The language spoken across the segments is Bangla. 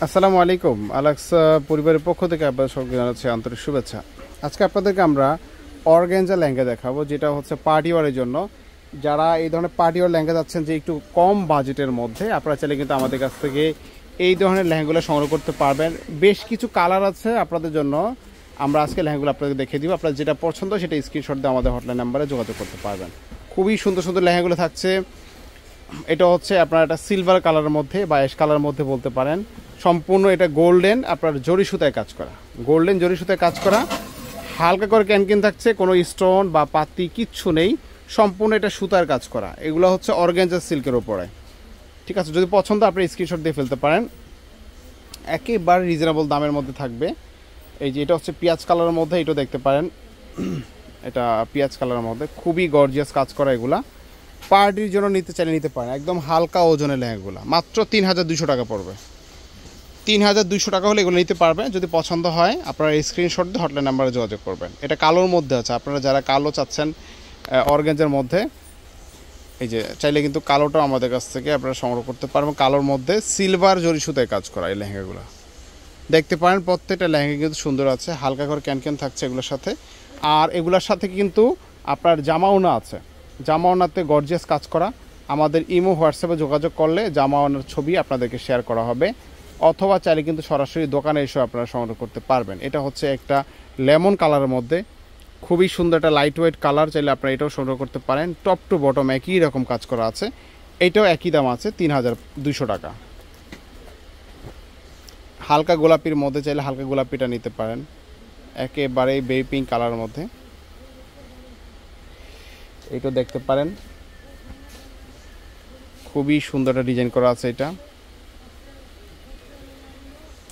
আসসালামু আলাইকুম। আলাক্স পরিবারের পক্ষ থেকে আপনাদের সকলকে জানাচ্ছি আন্তরিক শুভেচ্ছা। আজকে আপনাদেরকে আমরা অর্গানজা লেহেঙ্গা দেখাবো, যেটা হচ্ছে পার্টি ওয়ারের জন্য। যারা এই ধরনের পার্টি ওয়ার লেহেঙ্গা যাচ্ছেন যে একটু কম বাজেটের মধ্যে, আপনারা চাইলে কিন্তু আমাদের কাছ থেকে এই ধরনের লেহেঙ্গাগুলো সংগ্রহ করতে পারবেন। বেশ কিছু কালার আছে আপনাদের জন্য, আমরা আজকে লেহেঙ্গাগুলো আপনাদের দেখিয়ে দিব। আপনার যেটা পছন্দ সেটা স্ক্রিনশট দিয়ে আমাদের হটলাইন নাম্বারে যোগাযোগ করতে পারবেন। খুবই সুন্দর সুন্দর লেহেঙ্গাগুলো থাকছে। এটা হচ্ছে আপনার একটা সিলভার কালারের মধ্যে বা অ্যাশ কালারের মধ্যে বলতে পারেন। সম্পূর্ণ এটা গোল্ডেন আপনার জরি সুতায় কাজ করা, গোল্ডেন জরি সুতায় কাজ করা। হালকা করে ক্যানকিন থাকছে, কোনো স্টোন বা পাতি কিচ্ছু নেই, সম্পূর্ণ এটা সুতার কাজ করা। এগুলো হচ্ছে অর্গানজা সিল্কের ওপরে। ঠিক আছে, যদি পছন্দ আপনি স্ক্রিনশট দিয়ে ফেলতে পারেন। একেবারে রিজনেবল দামের মধ্যে থাকবে। এই যে এটা হচ্ছে পেঁয়াজ কালারের মধ্যে, এটাও দেখতে পারেন। এটা পেঁয়াজ কালারের মধ্যে খুবই গর্জিয়াস কাজ করা। এগুলা পার্টির জন্য নিতে চাইলে নিতে পারেন। একদম হালকা ওজনের লেহেঙ্গাগুলো মাত্র ৩,২০০ টাকা পড়বে। ৩,২০০ টাকা হলে এগুলো নিতে পারবেন। যদি পছন্দ হয় আপনারা স্ক্রিনশট দিয়ে হটলাইন নাম্বারে যোগাযোগ করবেন। এটা কালোর মধ্যে আছে, আপনারা যারা কালো চাচ্ছেন অর্গানজার মধ্যে, এই যে চাইলে কিন্তু কালোটাও আমাদের কাছ থেকে আপনারা সংগ্রহ করতে পারবেন। কালোর মধ্যে সিলভার জরি সুতায় কাজ করা এই লেহেঙ্গাগুলো দেখতে পারেন। প্রত্যেকটা লেহেঙ্গা কিন্তু সুন্দর আছে, হালকা করে ক্যানক্যান থাকছে এগুলোর সাথে। আর এগুলোর সাথে কিন্তু আপনার জামাওনা আছে, জামাওনাতে গর্জিয়াস কাজ করা। আমাদের ইমো হোয়াটসঅ্যাপে যোগাযোগ করলে জামাওনার ছবি আপনাদেরকে শেয়ার করা হবে, অথবা চাইলে কিন্তু সরাসরি দোকানে এসে আপনারা সংগ্রহ করতে পারবেন। এটা হচ্ছে একটা লেমন কালারের মধ্যে, খুবই সুন্দর একটা লাইট ওয়েট কালার। চাইলে আপনারা এটাও সংগ্রহ করতে পারেন। টপ টু বটম একই রকম কাজ করা আছে। এটাও একই দাম আছে ৩,২০০ টাকা। হালকা গোলাপির মধ্যে চাইলে হালকা গোলাপিটা নিতে পারেন, একেবারেই বেবি পিঙ্ক কালারের মধ্যে। এইটা দেখতে পারেন, খুবই সুন্দর একটা ডিজাইন করা আছে। এটা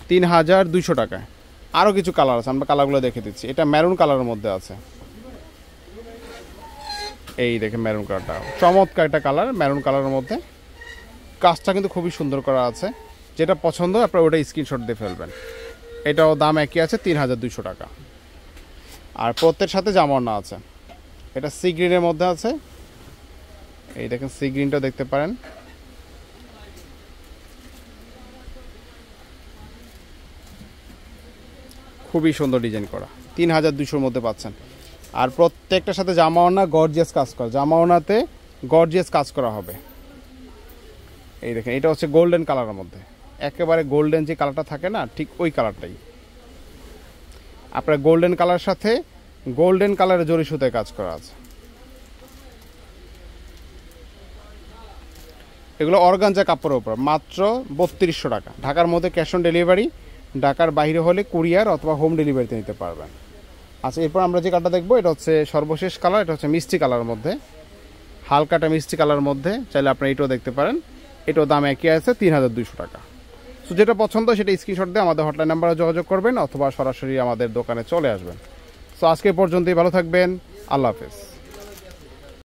৩,২০০ টাকায়। আরও কিছু কালার আছে, আমরা কালারগুলো দেখে দিচ্ছি। এটা মেরুন কালারের মধ্যে আছে, এই দেখে মেরুন কালারটা চমৎকার একটা কালার। মেরুন কালারের মধ্যে কাজটা কিন্তু খুবই সুন্দর করা আছে। যেটা পছন্দ আপনারা ওটা স্ক্রিনশট দিয়ে ফেলবেন। এটাও দাম একই আছে ৩,২০০ টাকা। আর প্রত্যেক সাথে জামাওনা আছে। এটা সি গ্রিনের মধ্যে আছে, এই দেখেন সি গ্রিনটা দেখতে পারেন। খুবই সুন্দর ডিজাইন করা, ৩,২০০-র মধ্যে পাচ্ছেন। আর প্রত্যেকটার সাথে জামাওনা গর্জিয়াস কাজ করা, জামাওনাতে গর্জিয়াস কাজ করা হবে। এই দেখেন এটা হচ্ছে গোল্ডেন কালারের মধ্যে, একেবারে গোল্ডেন যে কালারটা থাকে না, ঠিক ওই কালারটাই। আপনার গোল্ডেন কালার সাথে গোল্ডেন কালারের জরি সুতায় কাজ করা আছে। এগুলো অর্গানজা কাপড়ের উপর, মাত্র ৩২০০ টাকা। ঢাকার মধ্যে ক্যাশ অন ডেলিভারি, ঢাকার বাইরে হলে কুরিয়ার অথবা হোম ডেলিভারিতে নিতে পারবেন। আচ্ছা, এরপর আমরা যে কালারটা দেখবো এটা হচ্ছে সর্বশেষ কালার। এটা হচ্ছে মিষ্টি কালারের মধ্যে, হালকাটা মিষ্টি কালারের মধ্যে। চাইলে আপনারা এটাও দেখতে পারেন। এটাও দাম একই আছে ৩,২০০ টাকা। সো যেটা পছন্দ সেটা স্ক্রিনশট দিয়ে আমাদের হটলাইন নাম্বারে যোগাযোগ করবেন, অথবা সরাসরি আমাদের দোকানে চলে আসবেন। সো আজকে পর্যন্তই, ভালো থাকবেন, আল্লাহ হাফেজ।